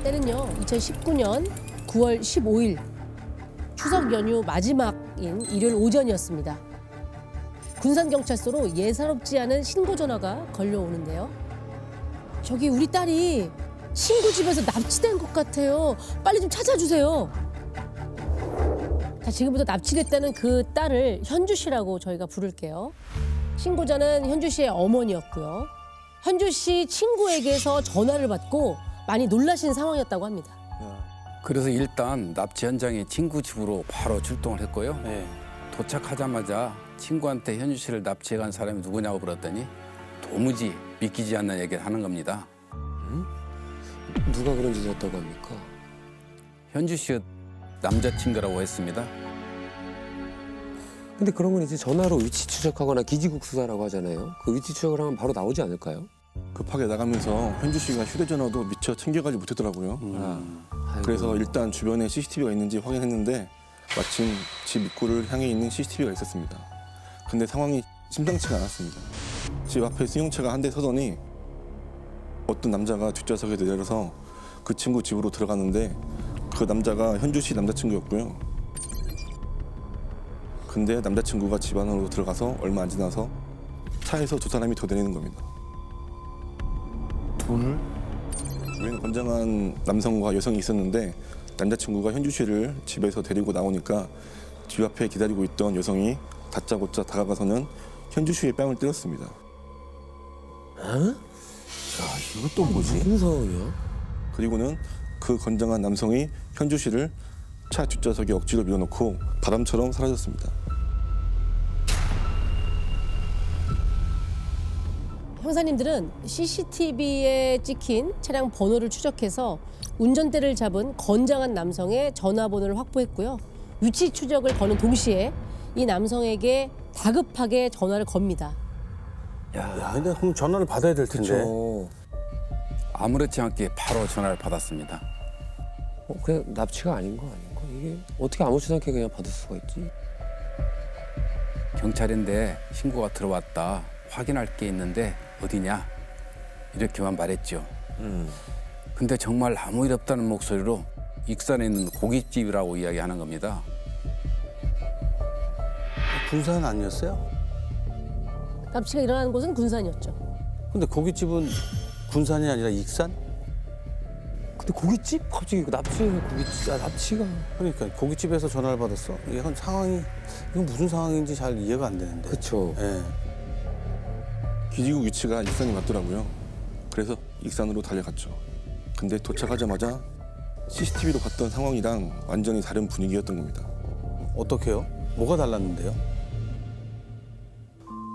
때는요, 2019년 9월 15일 추석 연휴 마지막인 일요일 오전이었습니다. 군산경찰서로 예사롭지 않은 신고 전화가 걸려오는데요. 저기 우리 딸이 친구 집에서 납치된 것 같아요. 빨리 좀 찾아주세요. 자, 지금부터 납치됐다는 그 딸을 현주 씨라고 저희가 부를게요. 신고자는 현주 씨의 어머니였고요. 현주 씨 친구에게서 전화를 받고 많이 놀라신 상황이었다고 합니다. 그래서 일단 납치 현장에 친구 집으로 바로 출동을 했고요. 도착하자마자 친구한테 현주 씨를 납치해간 사람이 누구냐고 물었더니 도무지 믿기지 않는 얘기를 하는 겁니다. 누가 그런 짓을 했다고 합니까? 현주 씨의 남자친구라고 했습니다. 근데 그런 건 이제 전화로 위치 추적하거나 기지국 수사라고 하잖아요. 그 위치 추적을 하면 바로 나오지 않을까요? 급하게 나가면서 현주 씨가 휴대전화도 미처 챙겨가지 못했더라고요. 그래서 일단 주변에 CCTV가 있는지 확인했는데 마침 집 입구를 향해 있는 CCTV가 있었습니다. 근데 상황이 심상치가 않았습니다. 집 앞에 승용차가 한 대 서더니 어떤 남자가 뒷좌석에 내려서 그 친구 집으로 들어갔는데 그 남자가 현주 씨 남자친구였고요. 근데 남자친구가 집 안으로 들어가서 얼마 안 지나서 차에서 두 사람이 더 내리는 겁니다. 돈을? 우리는 건장한 남성과 여성이 있었는데 남자친구가 현주 씨를 집에서 데리고 나오니까 집 앞에 기다리고 있던 여성이 다짜고짜 다가가서는 현주 씨의 뺨을 때렸습니다. 이것도 뭐지? 무슨 상황이야? 그리고는 그 건장한 남성이 현주 씨를 차 뒷좌석에 억지로 밀어넣고 바람처럼 사라졌습니다. 형사님들은 CCTV에 찍힌 차량 번호를 추적해서 운전대를 잡은 건장한 남성의 전화번호를 확보했고요. 위치 추적을 거는 동시에 이 남성에게 다급하게 전화를 겁니다. 야, 근데 그럼 전화를 받아야 될 텐데. 그렇죠. 아무렇지 않게 바로 전화를 받았습니다. 그냥 납치가 아닌 거 아닌가? 이게 어떻게 아무렇지도 않게 그냥 받을 수가 있지? 경찰인데 신고가 들어왔다. 확인할 게 있는데 어디냐? 이렇게만 말했죠. 근데 정말 아무 일 없다는 목소리로 익산에 있는 고깃집이라고 이야기하는 겁니다. 군산 아니었어요? 납치가 일어난 곳은 군산이었죠. 근데 고깃집은 군산이 아니라 익산? 근데 고깃집? 갑자기 납치해서 고깃집? 납치가... 그러니까 고깃집에서 전화를 받았어? 이건 상황이 이건 무슨 상황인지 잘 이해가 안 되는데. 그쵸. 예. 기지국 위치가 익산이 맞더라고요. 그래서 익산으로 달려갔죠. 근데 도착하자마자 CCTV로 봤던 상황이랑 완전히 다른 분위기였던 겁니다. 어떻게요? 뭐가 달랐는데요?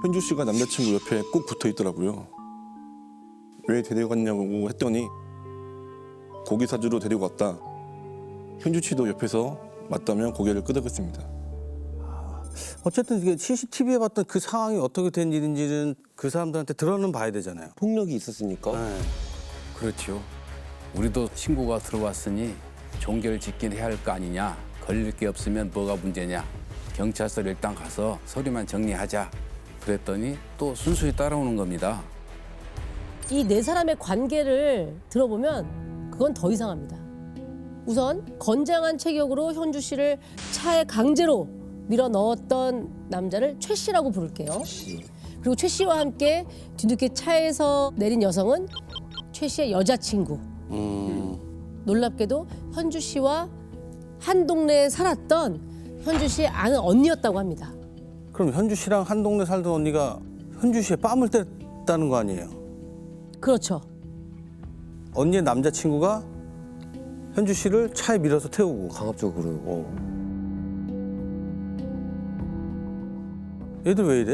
현주 씨가 남자친구 옆에 꼭 붙어 있더라고요. 왜 데리고 갔냐고 했더니 고기 사주러 데리고 왔다. 현주 씨도 옆에서 맞다며 고개를 끄덕였습니다. 어쨌든 이게 CCTV에 봤던 그 상황이 어떻게 된 일인지는 그 사람들한테 들어는 봐야 되잖아요. 폭력이 있었으니까. 예. 그렇죠. 우리도 신고가 들어왔으니 종결 짓긴 해야 할 거 아니냐. 걸릴 게 없으면 뭐가 문제냐. 경찰서로 일단 가서 서류만 정리하자. 그랬더니 또 순순히 따라오는 겁니다. 이 네 사람의 관계를 들어보면 그건 더 이상합니다. 우선 건장한 체격으로 현주 씨를 차에 강제로 밀어 넣었던 남자를 최 씨라고 부를게요. 그리고 최 씨와 함께 뒤늦게 차에서 내린 여성은 최 씨의 여자친구. 놀랍게도 현주 씨와 한 동네에 살았던 현주 씨의 아는 언니였다고 합니다. 그럼 현주 씨랑 한 동네 살던 언니가 현주 씨의 뺨을 때렸다는 거 아니에요? 그렇죠. 언니의 남자친구가 현주 씨를 차에 밀어서 태우고. 강압적으로. 얘들 왜 이래?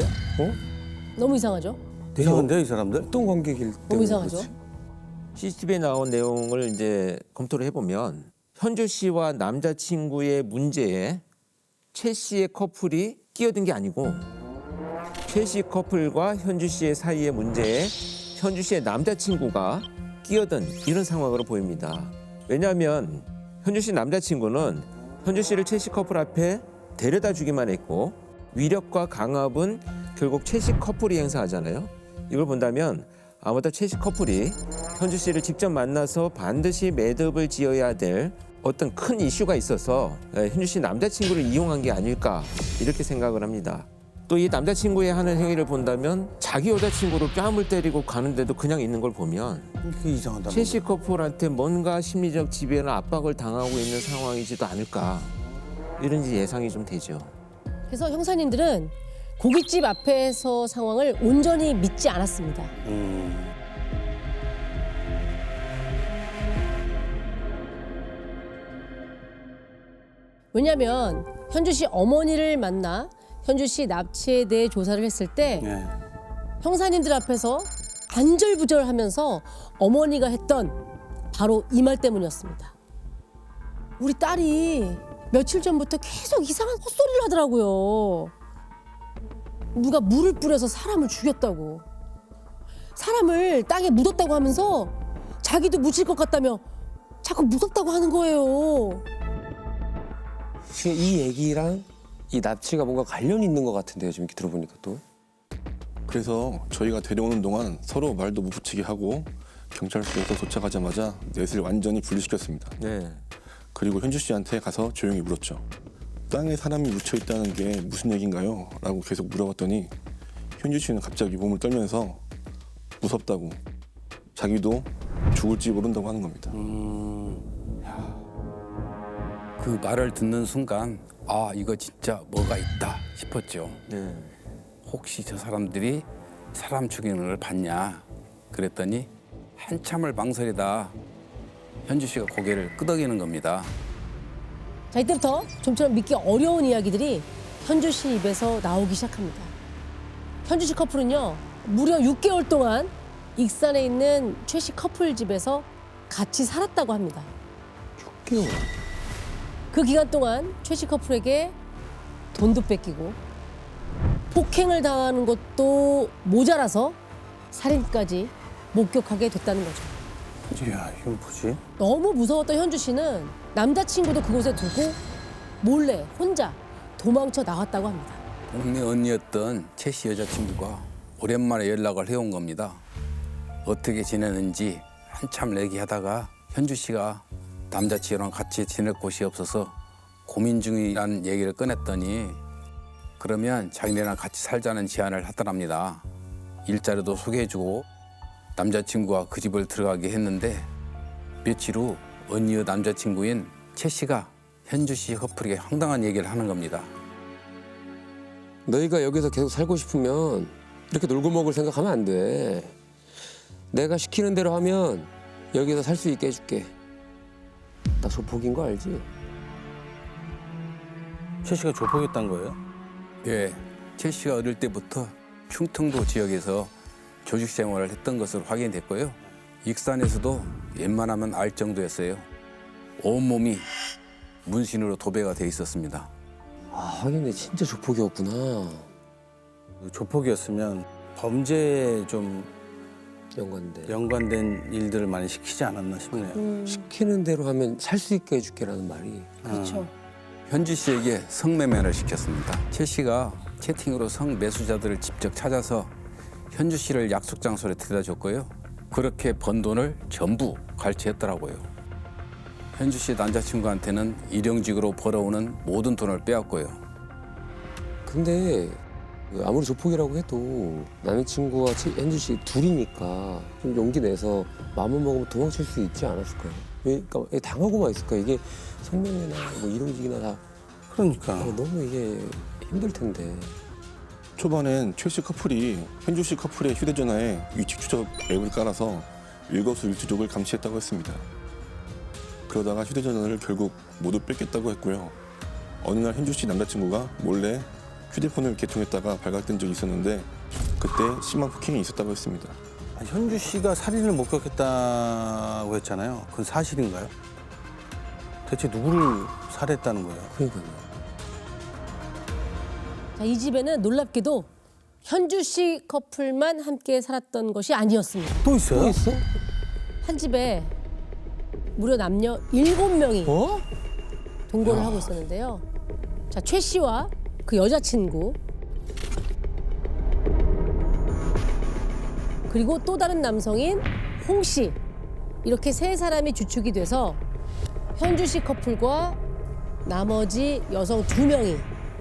너무 이상하죠? 이상한데 이 사람들? 어떤 관계길 때문에 너무 이상하죠? 그렇지? CCTV에 나온 내용을 이제 검토를 해보면 현주 씨와 남자친구의 문제에 최 씨의 커플이 끼어든 게 아니고 최 씨 커플과 현주 씨의 사이의 문제에 현주 씨의 남자친구가 끼어든 이런 상황으로 보입니다. 왜냐하면 현주 씨 남자친구는 현주 씨를 최 씨 커플 앞에 데려다 주기만 했고 위력과 강압은 결국 최 씨 커플이 행사하잖아요. 이걸 본다면 아무래도 최 씨 커플이 현주 씨를 직접 만나서 반드시 매듭을 지어야 될 어떤 큰 이슈가 있어서 현주 씨 남자친구를 이용한 게 아닐까 이렇게 생각을 합니다. 또 이 남자친구의 하는 행위를 본다면 자기 여자친구를 뺨을 때리고 가는데도 그냥 있는 걸 보면 그게 이상하다. 최 씨 커플한테 뭔가 심리적 지배나 압박을 당하고 있는 상황이지도 않을까 이런 예상이 좀 되죠. 그래서 형사님들은 고깃집 앞에서 상황을 온전히 믿지 않았습니다. 왜냐하면 현주 씨 어머니를 만나 현주 씨 납치에 대해 조사를 했을 때 네. 형사님들 앞에서 안절부절하면서 어머니가 했던 바로 이 말 때문이었습니다. 우리 딸이 며칠 전부터 계속 이상한 헛소리를 하더라고요. 누가 물을 뿌려서 사람을 죽였다고. 사람을 땅에 묻었다고 하면서 자기도 묻힐 것 같다며 자꾸 무섭다고 하는 거예요. 지금 이 얘기랑 이 납치가 뭔가 관련이 있는 것 같은데요. 지금 이렇게 들어보니까 또. 그래서 저희가 데려오는 동안 서로 말도 못 붙이게 하고 경찰서에서 도착하자마자 넷을 완전히 분리시켰습니다. 네. 그리고 현주 씨한테 가서 조용히 물었죠. 땅에 사람이 묻혀 있다는 게 무슨 얘기인가요? 라고 계속 물어봤더니 현주 씨는 갑자기 몸을 떨면서 무섭다고 자기도 죽을지 모른다고 하는 겁니다. 그 말을 듣는 순간 아 이거 진짜 뭐가 있다 싶었죠. 네. 혹시 저 사람들이 사람 죽이는 걸 봤냐 그랬더니 한참을 망설이다 현주 씨가 고개를 끄덕이는 겁니다. 자, 이때부터 좀처럼 믿기 어려운 이야기들이 현주 씨 입에서 나오기 시작합니다. 현주 씨 커플은요, 무려 6개월 동안 익산에 있는 최 씨 커플 집에서 같이 살았다고 합니다. 6개월. 그 기간 동안 최 씨 커플에게 돈도 뺏기고 폭행을 당하는 것도 모자라서 살인까지 목격하게 됐다는 거죠. 이야, 이건 뭐지? 너무 무서웠던 현주 씨는 남자친구도 그곳에 두고 몰래 혼자 도망쳐 나왔다고 합니다. 동네 언니였던 최 씨 여자친구가 오랜만에 연락을 해온 겁니다. 어떻게 지내는지 한참 얘기하다가 현주 씨가 남자친구랑 같이 지낼 곳이 없어서 고민 중이라는 얘기를 꺼냈더니 그러면 자기네랑 같이 살자는 제안을 하더랍니다. 일자리도 소개해주고 남자친구와 그 집을 들어가게 했는데 며칠 후 언니의 남자친구인 최 씨가 현주 씨 커플에게 황당한 얘기를 하는 겁니다. 너희가 여기서 계속 살고 싶으면 이렇게 놀고 먹을 생각하면 안 돼. 내가 시키는 대로 하면 여기서 살 수 있게 해줄게. 나 조폭인 거 알지? 최 씨가 조폭했단 거예요? 예, 최 씨가 어릴 때부터 충청도 지역에서 조직 생활을 했던 것으로 확인됐고요. 익산에서도 웬만하면 알 정도였어요. 온몸이 문신으로 도배가 돼 있었습니다. 아, 하긴 진짜 조폭이었구나. 조폭이었으면 범죄에 좀 연관돼. 연관된 일들을 많이 시키지 않았나 싶네요. 시키는 대로 하면 살 수 있게 해줄게라는 말이. 그렇죠. 현주 씨에게 성매매를 시켰습니다. 최 씨가 채팅으로 성매수자들을 직접 찾아서 현주 씨를 약속 장소에 데려다 줬고요. 그렇게 번 돈을 전부 갈취했더라고요. 현주 씨 남자친구한테는 일용직으로 벌어오는 모든 돈을 빼앗고요. 근데 아무리 조폭이라고 해도 남자친구와 현주 씨 둘이니까 좀 용기 내서 마음을 먹으면 도망칠 수 있지 않았을까요? 그러니까 당하고만 있을까? 이게 성매매나 뭐 일용직이나 다 그러니까. 너무 이게 힘들 텐데. 초반엔 최 씨 커플이 현주 씨 커플의 휴대전화에 위치 추적 앱을 깔아서 일거수일투족을 감시했다고 했습니다. 그러다가 휴대전화를 결국 모두 뺏겠다고 했고요. 어느 날 현주 씨 남자친구가 몰래 휴대폰을 개통했다가 발각된 적이 있었는데 그때 심한 폭행이 있었다고 했습니다. 아, 현주 씨가 살인을 목격했다고 했잖아요. 그건 사실인가요? 대체 누구를 살해했다는 거예요? 그러니까요. 자, 이 집에는 놀랍게도 현주 씨 커플만 함께 살았던 것이 아니었습니다. 또 있어요? 또 있어? 한 집에 무려 남녀 7명이 어? 동거를 하고 있었는데요. 자, 최 씨와 그 여자친구 그리고 또 다른 남성인 홍 씨 이렇게 세 사람이 주축이 돼서 현주 씨 커플과 나머지 여성 2명이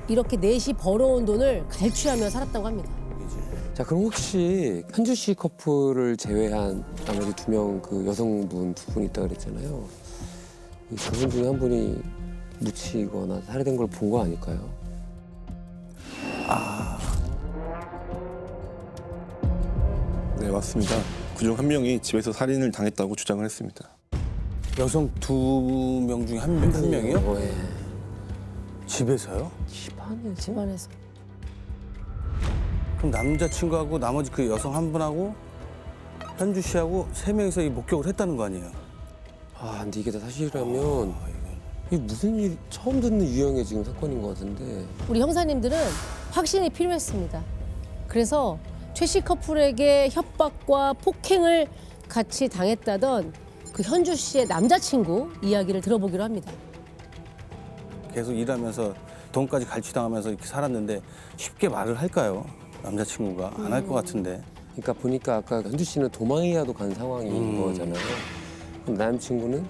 이렇게 넷이 벌어온 돈을 갈취하며 살았다고 합니다. 자, 그럼 혹시 현주 씨 커플을 제외한 나머지 2명 그 여성분 2분 있다 그랬잖아요. 이 2분 중에 한 분이 묻히거나 살해된 걸 본 거 아닐까요? 네, 맞습니다. 그중 한 명이 집에서 살인을 당했다고 주장을 했습니다. 여성 2명 중에 한 명이요? 예. 집에서요? 집안에 집안에서. 그럼 남자친구하고 나머지 그 여성 한 분하고 현주 씨하고 3명이서 이 목격을 했다는 거 아니에요? 아, 근데 이게 다 사실이라면 이게 무슨 일 처음 듣는 유형의 지금 사건인 것 같은데. 우리 형사님들은 확신이 필요했습니다. 그래서 최 씨 커플에게 협박과 폭행을 같이 당했다던 그 현주 씨의 남자친구 이야기를 들어보기로 합니다. 계속 일하면서 돈까지 갈취당하면서 이렇게 살았는데 쉽게 말을 할까요? 남자친구가 안 할 것 같은데. 그러니까 보니까 아까 현주 씨는 도망이라도 간 상황인 거잖아요. 그럼 남친구는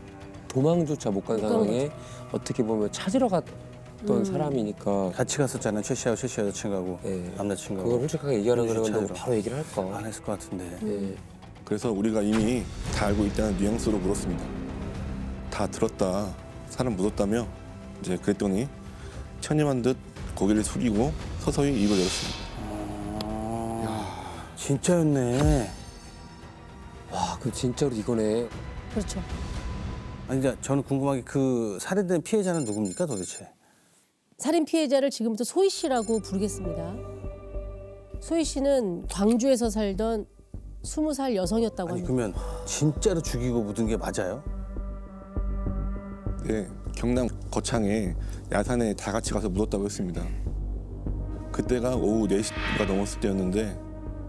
도망조차 못 간 상황에 어떻게 보면 찾으러 갔던 사람이니까 같이 갔었잖아요. 최 씨하고 최 씨 여자친구하고 예. 남자친구하고. 그걸 솔직하게 얘기하라 현주 씨 그러면 찾으러. 바로 얘기를 할까? 안 했을 것 같은데. 예. 그래서 우리가 이미 다 알고 있다는 뉘앙스로 물었습니다. 다 들었다, 사람 묻었다며 이제 그랬더니 천임한 듯 고개를 숙이고 서서히 입을 열었습니다. 진짜였네. 와, 그 진짜로 이거네. 그렇죠. 아니, 이제 저는 궁금한 게 그 살해된 피해자는 누굽니까 도대체? 살인 피해자를 지금부터 소희 씨라고 부르겠습니다. 소희 씨는 광주에서 살던 20살 여성이었다고 아니 합니다. 그러면 진짜로 죽이고 묻은 게 맞아요? 네, 경남 거창에 야산에 다 같이 가서 묻었다고 했습니다. 그때가 오후 4시가 넘었을 때였는데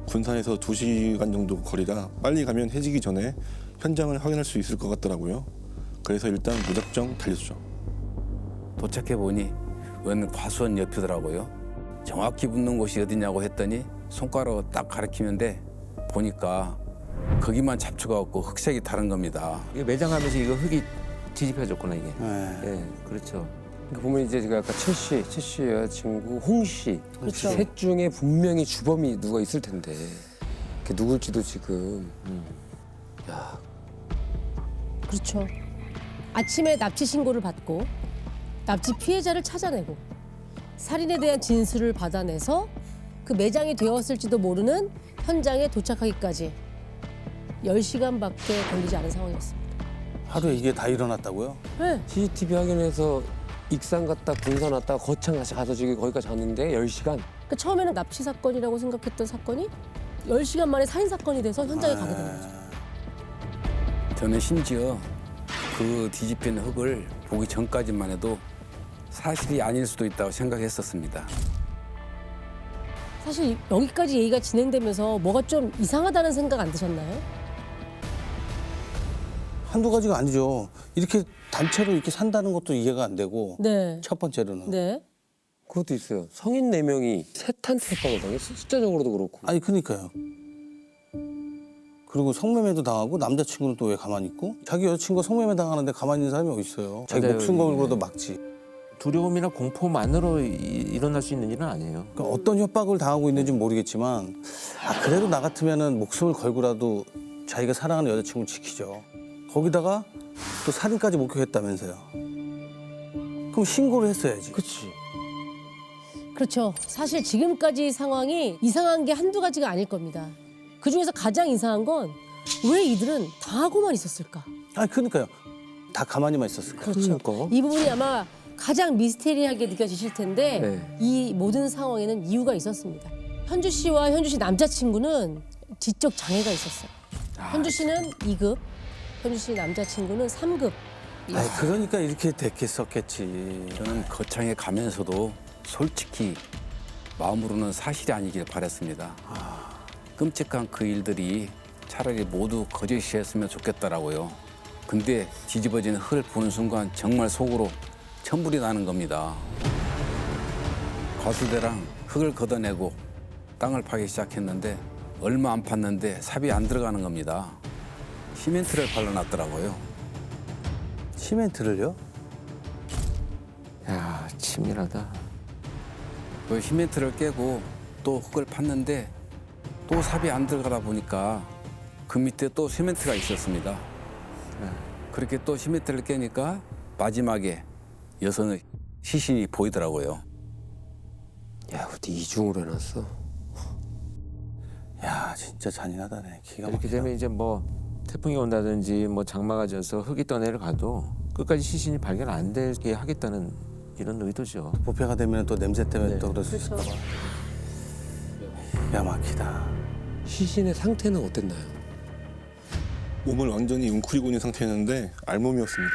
군산에서 2시간 정도 거리라 빨리 가면 해지기 전에 현장을 확인할 수 있을 것 같더라고요. 그래서 일단 무작정 달렸죠. 도착해 보니 웬 과수원 옆이더라고요. 정확히 묻는 곳이 어디냐고 했더니 손가락으로 딱 가리키는데 보니까 거기만 잡초가 없고 흑색이 다른 겁니다. 이게 매장하면서 이거 흙이 뒤집혀졌구나 이게. 네. 예, 그렇죠. 그러니까 보면 이제 제가 아까 최 씨 여자친구 홍 씨. 그렇죠. 셋 중에 분명히 주범이 누가 있을 텐데. 그게 누굴지도 지금. 야, 그렇죠. 아침에 납치 신고를 받고 납치 피해자를 찾아내고 살인에 대한 진술을 받아내서 그 매장이 되었을지도 모르는 현장에 도착하기까지 10시간밖에 걸리지 않은 상황이었습니다. 하루에 이게 다 일어났다고요? 네. CCTV 확인해서 익산 갔다 군산 왔다 거창 다시 가서 지금 거기까지 갔는데 10시간? 그러니까 처음에는 납치 사건이라고 생각했던 사건이 10시간 만에 살인 사건이 돼서 현장에 가게 된 거죠. 저는 심지어 그 뒤집힌 흙을 보기 전까지만 해도 사실이 아닐 수도 있다고 생각했었습니다. 사실 여기까지 얘기가 진행되면서 뭐가 좀 이상하다는 생각 안 드셨나요? 한두 가지가 아니죠. 이렇게 단체로 이렇게 산다는 것도 이해가 안 되고 네. 첫 번째로는. 네. 그것도 있어요. 성인 4명이 셋한테 협박을 당했어. 숫자적으로도 그렇고. 아니 그러니까요. 그리고 성매매도 당하고 남자친구는 또 왜 가만히 있고? 자기 여자친구가 성매매 당하는데 가만히 있는 사람이 어디 있어요? 자기 맞아요. 목숨 걸고도 막지. 두려움이나 공포만으로 일어날 수 있는 일은 아니에요. 그러니까 어떤 협박을 당하고 있는지 는 모르겠지만 그래도 나 같으면은 목숨을 걸고라도 자기가 사랑하는 여자친구를 지키죠. 거기다가 또 살인까지 목격했다면서요. 그럼 신고를 했어야지. 그치. 그렇죠. 사실 지금까지 상황이 이상한 게 한두 가지가 아닐 겁니다. 그중에서 가장 이상한 건 왜 이들은 다 하고만 있었을까? 아니 그러니까요. 다 가만히만 있었을 거예요. 그렇죠. 그러니까. 이 부분이 아마 가장 미스테리하게 느껴지실 텐데 네. 이 모든 상황에는 이유가 있었습니다. 현주 씨와 현주 씨 남자친구는 지적 장애가 있었어요. 현주 씨는 2급, 현주 씨 남자친구는 3급. 아니, 그러니까 이렇게 됐겠었겠지. 저는 거창에 가면서도 솔직히 마음으로는 사실이 아니길 바랬습니다. 끔찍한 그 일들이 차라리 모두 거짓이었으면 좋겠더라고요. 근데 뒤집어진 흙을 보는 순간 정말 속으로 천불이 나는 겁니다. 과수대랑 흙을 걷어내고 땅을 파기 시작했는데 얼마 안 팠는데 삽이 안 들어가는 겁니다. 시멘트를 발라놨더라고요. 시멘트를요? 야, 치밀하다. 그 시멘트를 깨고 또 흙을 팠는데 또 삽이 안 들어가다 보니까 그 밑에 또 시멘트가 있었습니다. 그렇게 또 시멘트를 깨니까 마지막에 여성의 시신이 보이더라고요. 야, 어디 이중으로 해놨어? 야, 진짜 잔인하다네. 기가 이렇게 막히다. 되면 이제 뭐 태풍이 온다든지 뭐 장마가 져서 흙이 떠내려가도 끝까지 시신이 발견 안 되게 하겠다는 이런 의도죠. 부패가 되면 또 냄새 때문에 또 그럴 수 있을까 봐. 기가 막히다. 시신의 상태는 어땠나요? 몸을 완전히 웅크리고 있는 상태였는데 알몸이었습니다.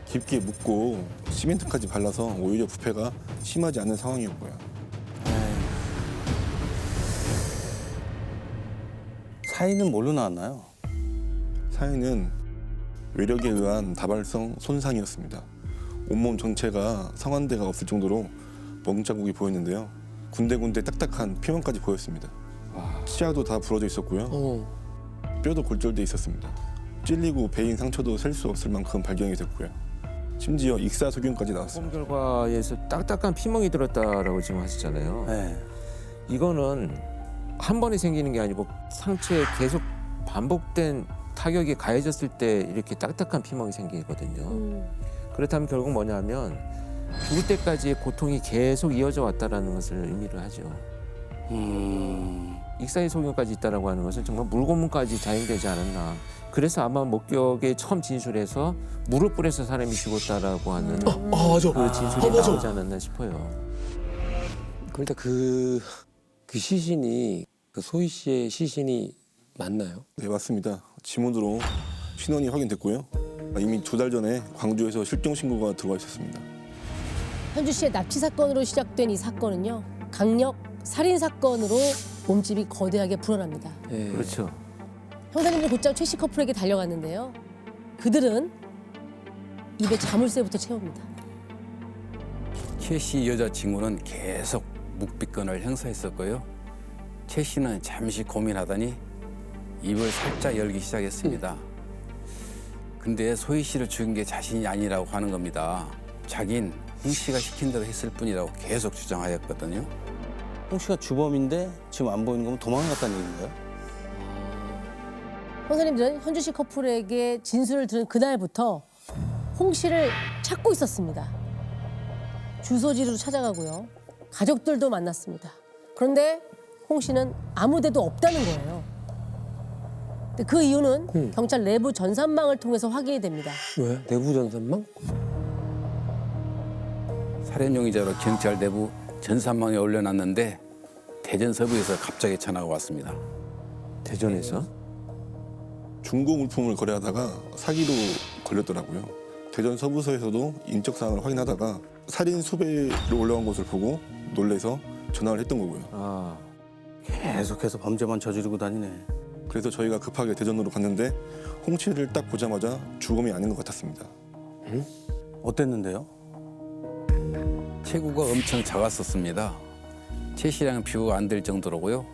깊게 묻고 시멘트까지 발라서 오히려 부패가 심하지 않은 상황이었고요. 사인은 뭘로 나왔나요? 사인은 외력에 의한 다발성 손상이었습니다. 온몸 전체가 성환대가 없을 정도로 멍자국이 보였는데요. 군데군데 딱딱한 피멍까지 보였습니다. 치아도 다 부러져 있었고요. 뼈도 골절돼 있었습니다. 찔리고 베인 상처도 셀 수 없을 만큼 발견이 됐고요. 심지어 익사소견까지 나왔습니다. 검 결과에서 딱딱한 피멍이 들었다라고 지금 하시잖아요. 네. 이거는 한 번에 생기는 게 아니고 상처에 계속 반복된 타격이 가해졌을 때 이렇게 딱딱한 피멍이 생기거든요. 그렇다면 결국 뭐냐면 죽을 때까지의 고통이 계속 이어져 왔다라는 것을 의미를 하죠. 익사의 소견까지 있다라고 하는 것은 정말 물고문까지 자행되지 않았나. 그래서 아마 목격에 처음 진술해서 물을 뿌려서 사람이 죽었다라고 하는 맞아. 그 진술이 나오지 않았나 싶어요. 그러니까 그 시신이 그 소희 씨의 시신이 맞나요? 네, 맞습니다. 지문으로 신원이 확인됐고요. 이미 2달 전에 광주에서 실종 신고가 들어와 있었습니다. 현주 씨의 납치 사건으로 시작된 이 사건은요. 강력 살인 사건으로 몸집이 거대하게 불어납니다. 예. 그렇죠. 형사님들 곧장 최 씨 커플에게 달려갔는데요. 그들은 입에 자물쇠부터 채웁니다. 최 씨 여자친구는 계속 묵비권을 행사했었고요. 최 씨는 잠시 고민하더니 입을 살짝 열기 시작했습니다. 근데 소희 씨를 죽인 게 자신이 아니라고 하는 겁니다. 자긴 홍 씨가 시킨 대로 했을 뿐이라고 계속 주장하였거든요. 홍 씨가 주범인데 지금 안 보이는 거면 도망갔다는 얘기인가요? 형사님들은 현주 씨 커플에게 진술을 들은 그날부터 홍 씨를 찾고 있었습니다. 주소지로 찾아가고요. 가족들도 만났습니다. 그런데 홍 씨는 아무 데도 없다는 거예요. 근데 그 이유는 경찰 내부 전산망을 통해서 확인이 됩니다. 왜? 내부 전산망? 살인 용의자로 경찰 내부 전산망에 올려놨는데 대전 서부에서 갑자기 전화가 왔습니다. 대전에서 중고 물품을 거래하다가 사기로 걸렸더라고요. 대전 서부서에서도 인적 사항을 확인하다가 살인 수배로 올라온 것을 보고 놀래서 전화를 했던 거고요. 아, 계속해서 범죄만 저지르고 다니네. 그래서 저희가 급하게 대전으로 갔는데 홍 씨를 딱 보자마자 죽음이 아닌 것 같았습니다. 어땠는데요? 체구가 엄청 작았었습니다. 최 씨랑 비교가 안 될 정도로고요.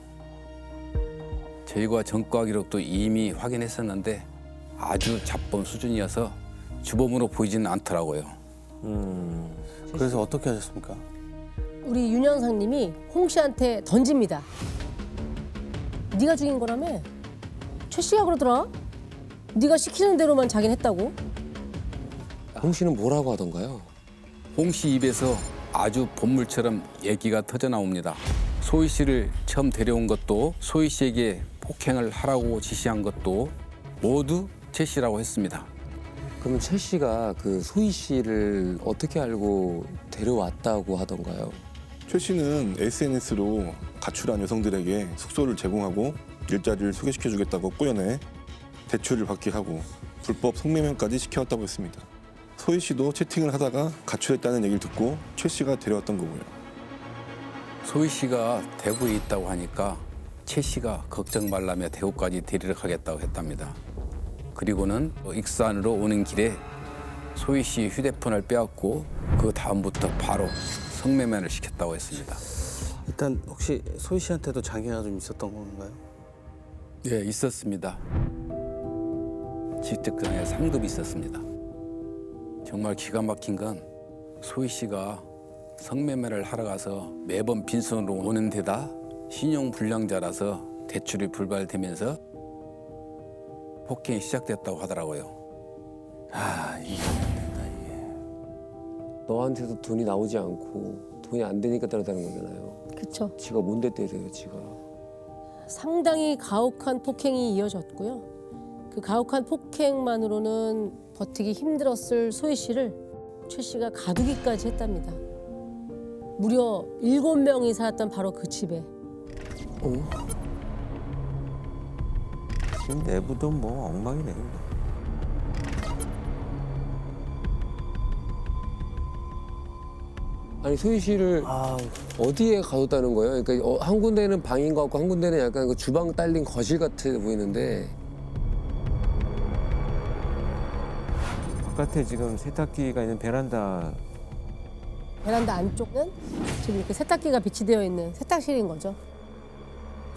저희가 전과 기록도 이미 확인했었는데 아주 잡범 수준이어서 주범으로 보이지는 않더라고요. 그래서 어떻게 하셨습니까? 우리 윤 형사님이 홍 씨한테 던집니다. 네가 죽인 거라며? 최 씨가 그러더라. 네가 시키는 대로만 자긴 했다고. 홍 씨는 뭐라고 하던가요? 홍 씨 입에서 아주 본물처럼 얘기가 터져 나옵니다. 소희 씨를 처음 데려온 것도 소희 씨에게 폭행을 하라고 지시한 것도 모두 최 씨라고 했습니다. 그러면 최 씨가 그 소희 씨를 어떻게 알고 데려왔다고 하던가요? 최 씨는 SNS로 가출한 여성들에게 숙소를 제공하고 일자리를 소개시켜주겠다고 꾸며내 대출을 받게 하고 불법 성매매까지 시켜왔다고 했습니다. 소희 씨도 채팅을 하다가 가출했다는 얘기를 듣고 최 씨가 데려왔던 거고요. 소희 씨가 대구에 있다고 하니까 최 씨가 걱정 말라며 대구까지 데리러 가겠다고 했답니다. 그리고는 익산으로 오는 길에 소희 씨 휴대폰을 빼앗고 그 다음부터 바로 성매매를 시켰다고 했습니다. 일단 혹시 소희 씨한테도 장애가 좀 있었던 건가요? 예, 있었습니다. 직접장에 상급이 있었습니다. 정말 기가 막힌 건 소희 씨가 성매매를 하러 가서 매번 빈손으로 오는 데다 신용불량자라서 대출이 불발되면서 폭행이 시작됐다고 하더라고요. 아, 이게 안 된다, 이게. 너한테도 돈이 나오지 않고 돈이 안 되니까 따르다는 거잖아요. 그렇죠. 지가 뭔데 때려요, 지가. 상당히 가혹한 폭행이 이어졌고요. 그 가혹한 폭행만으로는 버티기 힘들었을 소희 씨를 최 씨가 가두기까지 했답니다. 무려 7명이 살았던 바로 그 집에. 지금 내부도 뭐 엉망이네요. 아니 소희 씨를 어디에 가뒀다는 거예요? 그러니까 한 군데는 방인 것 같고 한 군데는 약간 그 주방 딸린 거실 같아 보이는데. 바깥에 지금 세탁기가 있는 베란다. 베란다 안쪽은 지금 이렇게 세탁기가 비치되어 있는 세탁실인 거죠.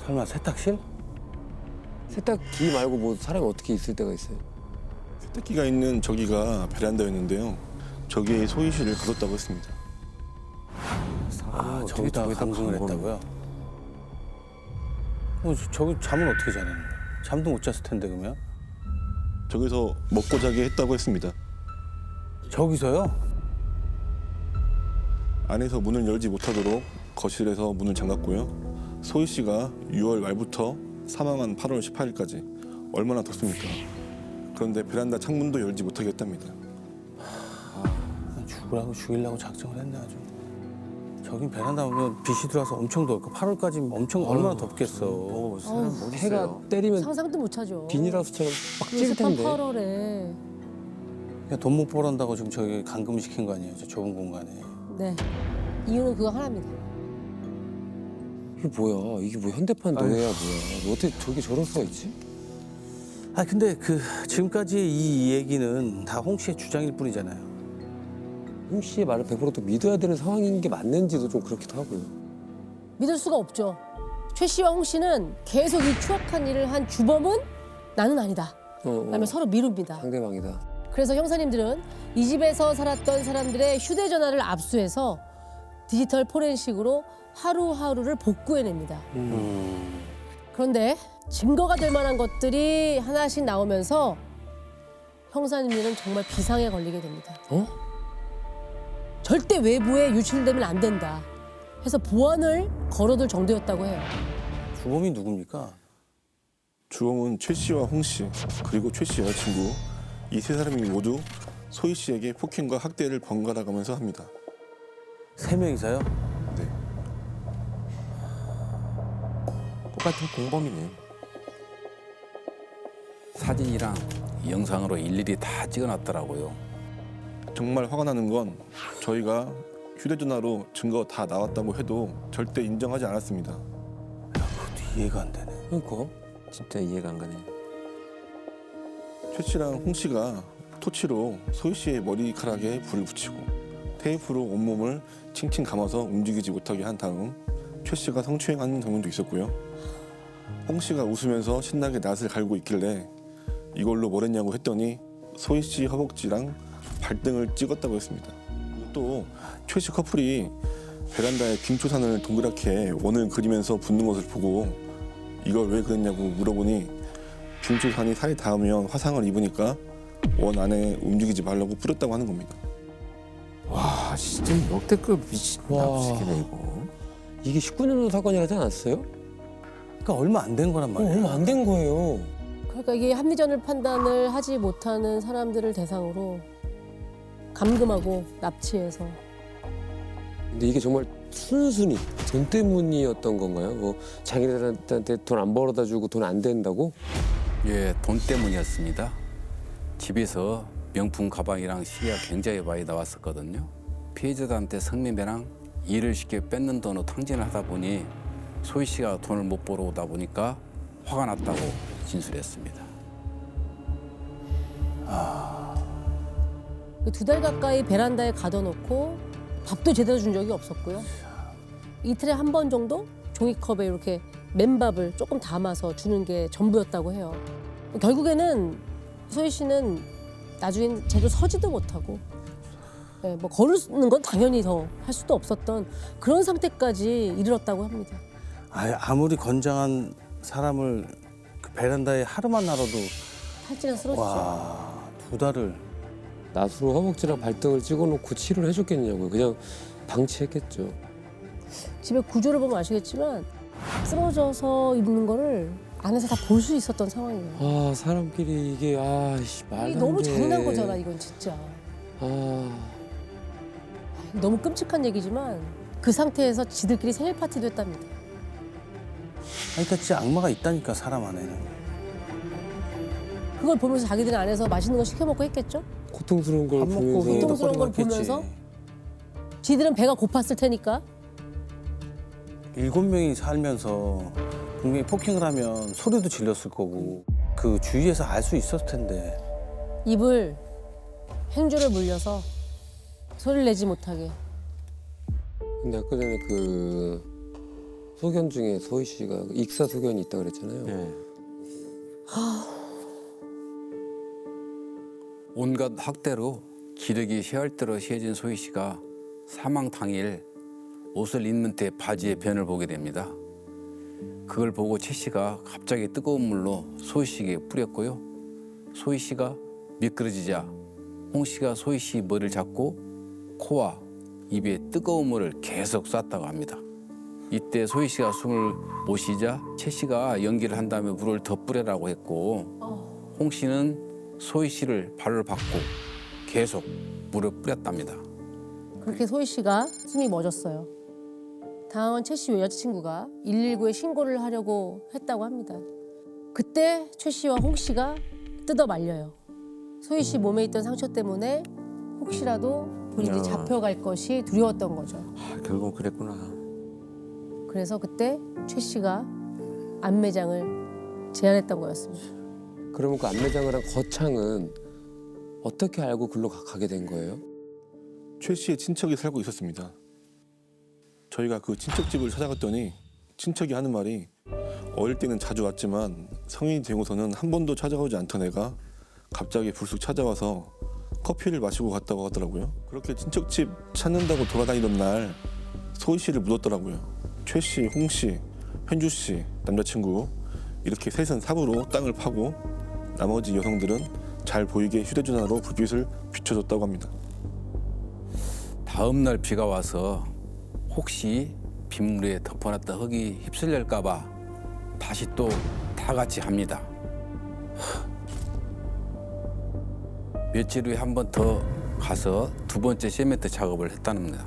설마 세탁실? 세탁기 말고 뭐 사람이 어떻게 있을 때가 있어요? 세탁기가 있는 저기가 베란다였는데요. 저기에 소희 씨를 가뒀다고 했습니다. 아, 어떻게 저기다가 저기다 감금을 감금을- 했다고요? 저기 잠은 어떻게 자는 거예요? 잠도 못 잤을 텐데 그러면? 저기서 먹고 자게 했다고 했습니다. 저기서요? 안에서 문을 열지 못하도록 거실에서 문을 잠갔고요. 소희 씨가 6월 말부터 사망한 8월 18일까지 얼마나 덥습니까? 그런데 베란다 창문도 열지 못하게 했답니다. 죽이려고 작정을 했네 아주. 저긴 베란다 오면 빛이 들어와서 엄청 덥고 8월까지 엄청 얼마나 덥겠어. 사람 못 해가 있어요. 때리면 상상도 못 하죠. 비닐하우스처럼 빡 그 찔 습한 텐데. 8월에. 그냥 돈 못 벌었다고 지금 저기 감금시킨 거 아니에요? 저 좁은 공간에. 네. 이유는 그거 하나입니다. 이게 뭐야? 이게 뭐 현대판 노예야 뭐야? 뭐 어떻게 저기 저럴 수가 있지? 아 근데 그 지금까지 이 얘기는 다 홍 씨의 주장일 뿐이잖아요. 홍 씨의 말을 100%또 믿어야 되는 상황인 게 맞는지도 좀 그렇기도 하고요. 믿을 수가 없죠. 최 씨와 홍 씨는 계속 이 추악한 일을 한 주범은 나는 아니다. 그다음에 서로 미룹니다. 상대방이다. 그래서 형사님들은 이 집에서 살았던 사람들의 휴대전화를 압수해서 디지털 포렌식으로 하루하루를 복구해냅니다. 그런데 증거가 될 만한 것들이 하나씩 나오면서 형사님들은 정말 비상에 걸리게 됩니다. 절대 외부에 유출되면 안 된다 해서 보안을 걸어둘 정도였다고 해요. 주범이 누굽니까? 주범은 최 씨와 홍 씨, 그리고 최 씨 여자친구 이 세 사람이 모두 소희 씨에게 폭행과 학대를 번갈아 가면서 합니다. 3명이서요? 네. 똑같은 공범이네. 사진이랑 영상으로 일일이 다 찍어놨더라고요. 정말 화가 나는 건 저희가 휴대전화로 증거 다 나왔다고 해도 절대 인정하지 않았습니다. 그것도 이해가 안 되네. 그러니까 진짜 이해가 안 가네. 최 씨랑 홍 씨가 토치로 소희 씨의 머리카락에 불을 붙이고 테이프로 온몸을 칭칭 감아서 움직이지 못하게 한 다음 최 씨가 성추행하는 장면도 있었고요. 홍 씨가 웃으면서 신나게 낯을 갈고 있길래 이걸로 뭘 했냐고 했더니 소희 씨 허벅지랑 발등을 찍었다고 했습니다. 또 최 씨 커플이 베란다에 김초산을 동그랗게 원을 그리면서 붓는 것을 보고 이걸 왜 그랬냐고 물어보니 김초산이 살이 닿으면 화상을 입으니까 원 안에 움직이지 말라고 뿌렸다고 하는 겁니다. 와, 진짜 역대급 미친 와. 납치기네 이거. 이게 19년도 사건이라지 않았어요? 그러니까 얼마 안 된 거란 말이에요. 얼마 안 된 거예요. 그러니까 이게 합리적인 판단을 하지 못하는 사람들을 대상으로 감금하고 납치해서 근데 이게 정말 순순히 돈 때문이었던 건가요? 뭐 자기들한테 돈 안 벌어다 주고 돈 안 된다고? 예, 돈 때문이었습니다. 집에서 명품 가방이랑 시계가 굉장히 많이 나왔었거든요. 피해자들한테 성매매랑 일을 쉽게 뺏는 돈으로 탕진을 하다 보니 소희 씨가 돈을 못 벌어오다 보니까 화가 났다고 진술했습니다. 2달 가까이 베란다에 가둬놓고 밥도 제대로 준 적이 없었고요. 이틀에 한 번 정도 종이컵에 이렇게 맨밥을 조금 담아서 주는 게 전부였다고 해요. 결국에는 소희 씨는 나중엔 제대로 서지도 못하고 네, 뭐 걸는 건 당연히 더 할 수도 없었던 그런 상태까지 이르렀다고 합니다. 아무리 건장한 사람을 그 베란다에 하루만 날아도 팔찌가 쓰러지죠. 와, 2달을. 낫으로 허벅지랑 발등을 찍어놓고 치료를 해줬겠냐고요. 그냥 방치했겠죠. 집에 구조를 보면 아시겠지만 쓰러져서 있는 거를 안에서 다 볼 수 있었던 상황이에요. 아 사람끼리 이게 아씨 말도 이게 안 너무 돼. 잔인한 거잖아 이건 진짜. 아 너무 끔찍한 얘기지만 그 상태에서 지들끼리 생일 파티도 했답니다. 그러니까 진짜 악마가 있다니까 사람 안에는. 그걸 보면서 자기들 안에서 맛있는 거 시켜 먹고 했겠죠? 고통스러운 걸 밥 먹고 보면서 고통스러운 걸 보면서? 지들은 배가 고팠을 테니까 7명이 살면서 분명히 폭행을 하면 소리도 질렀을 거고 그 주위에서 알 수 있었을 텐데. 입을 행주를 물려서 소리를 내지 못하게. 근데 아까 전에 그 소견 중에 소희 씨가 익사 소견이 있다 그랬잖아요. 네. 온갖 학대로 기력이 쇠할 대로 쇠해진 소희 씨가 사망 당일 옷을 입는 때 바지의 변을 보게 됩니다. 그걸 보고 최 씨가 갑자기 뜨거운 물로 소희 씨에게 뿌렸고요. 소희 씨가 미끄러지자 홍 씨가 소희 씨 머리를 잡고 코와 입에 뜨거운 물을 계속 쐈다고 합니다. 이때 소희 씨가 숨을 못 쉬자 최 씨가 연기를 한 다음에 물을 더 뿌려라고 했고 홍 씨는 소희 씨를 발로 받고 계속 물을 뿌렸답니다. 그렇게 소희 씨가 숨이 멎었어요. 다음은 최 씨 여자친구가 119에 신고를 하려고 했다고 합니다. 그때 최 씨와 홍 씨가 뜯어 말려요. 소희 씨 몸에 있던 상처 때문에 혹시라도 본인이 야. 잡혀갈 것이 두려웠던 거죠. 아, 결국은 그랬구나. 그래서 그때 최 씨가 안매장을 제안했던 거였습니다. 그러면 그 안매장을 한 거창은 어떻게 알고 글로 가게 된 거예요? 최 씨의 친척이 살고 있었습니다. 저희가 그 친척 집을 찾아갔더니 친척이 하는 말이 어릴 때는 자주 왔지만 성인이 되고서는 한 번도 찾아오지 않던 애가 갑자기 불쑥 찾아와서 커피를 마시고 갔다고 하더라고요. 그렇게 친척 집 찾는다고 돌아다니던 날 소희 씨를 묻었더라고요. 최 씨, 홍 씨, 현주 씨, 남자친구 이렇게 셋은 삽으로 땅을 파고 나머지 여성들은 잘 보이게 휴대전화로 불빛을 비춰줬다고 합니다. 다음 날 비가 와서 혹시 빗물에 덮어놨던 흙이 휩쓸릴까 봐 다시 또 다 같이 합니다. 며칠 후에 한 번 더 가서 2번째 세멘트 작업을 했답니다.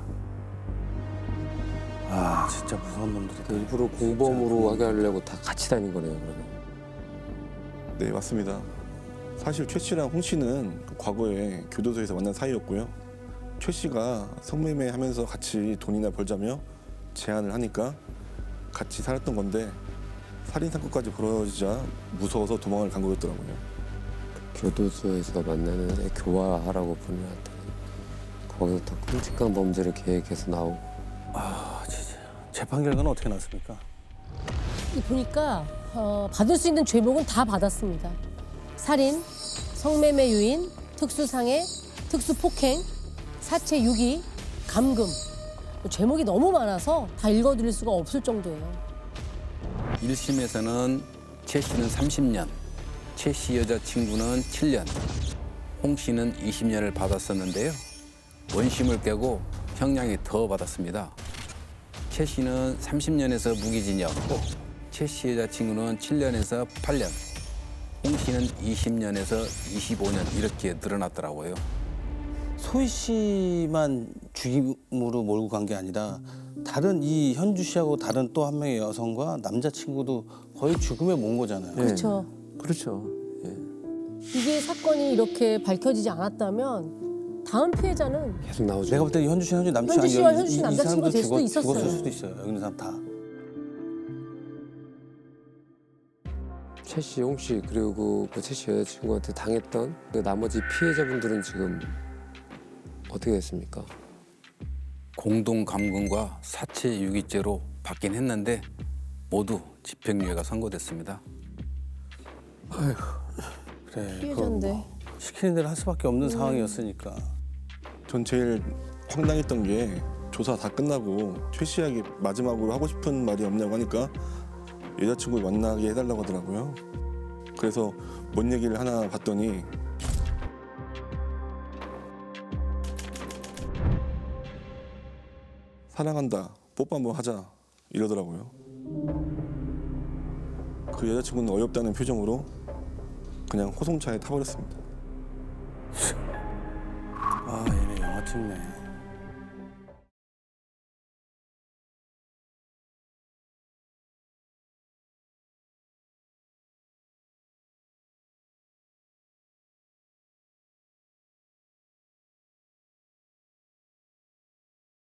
아 진짜 무서운 놈들이다. 일부러 공범으로 하게 하려고 다 같이 다닌 거네요. 그러면. 네, 맞습니다. 사실 최 씨랑 홍 씨는 과거에 교도소에서 만난 사이였고요. 최 씨가 성매매 하면서 같이 돈이나 벌자며 제안을 하니까 같이 살았던 건데 살인 사건까지 벌어지자 무서워서 도망을 간 거였더라고요. 교도소에서 만나는 애 교화하라고 보내놨더니 거기서 더 끔찍한 범죄를 계획해서 나오고. 아 진짜. 재판 결과는 어떻게 났습니까? 보니까 받을 수 있는 죄목은 다 받았습니다. 살인, 성매매 유인, 특수상해, 특수폭행, 사체 유기, 감금. 죄목이 너무 많아서 다 읽어드릴 수가 없을 정도예요. 1심에서는 최 씨는 30년, 최 씨 여자친구는 7년, 홍 씨는 20년을 받았었는데요. 원심을 깨고 형량이 더 받았습니다. 최 씨는 30년에서 무기징역, 최 씨 여자친구는 7년에서 8년, 홍 씨는 20년에서 25년 이렇게 늘어났더라고요. 소희 씨만 죽임으로 몰고 간 게 아니라 다른 이 현주 씨하고 다른 또 한 명의 여성과 남자친구도 거의 죽음에 몬 거잖아요. 그렇죠. 그렇죠. 예. 이게 사건이 이렇게 밝혀지지 않았다면 다음 피해자는 계속 나오죠. 내가 볼 때 현주 씨, 현주 남친 현주 씨와 아니에요. 현주 씨 이 남자친구가 사람도 될 수도 있었어요. 죽었을 수도 있어요. 여기 있는 사람 다. 최 씨, 홍 씨 그리고 그 최 씨 여자친구한테 당했던 그 나머지 피해자분들은 지금 어떻게 됐습니까? 공동 감금과 사체 유기죄로 받긴 했는데 모두 집행유예가 선고됐습니다. 그래. 피해자인데. 시키는 대로 할 수밖에 없는 상황이었으니까. 전 제일 황당했던 게 조사 다 끝나고 최 씨에게 마지막으로 하고 싶은 말이 없냐고 하니까 여자친구 만나게 해달라고 하더라고요. 그래서 뭔 얘기를 하나 봤더니 사랑한다, 뽀뽀 한번 하자 이러더라고요. 그 여자친구는 어이없다는 표정으로 그냥 호송차에 타버렸습니다. 아, 얘네 영화 찍네.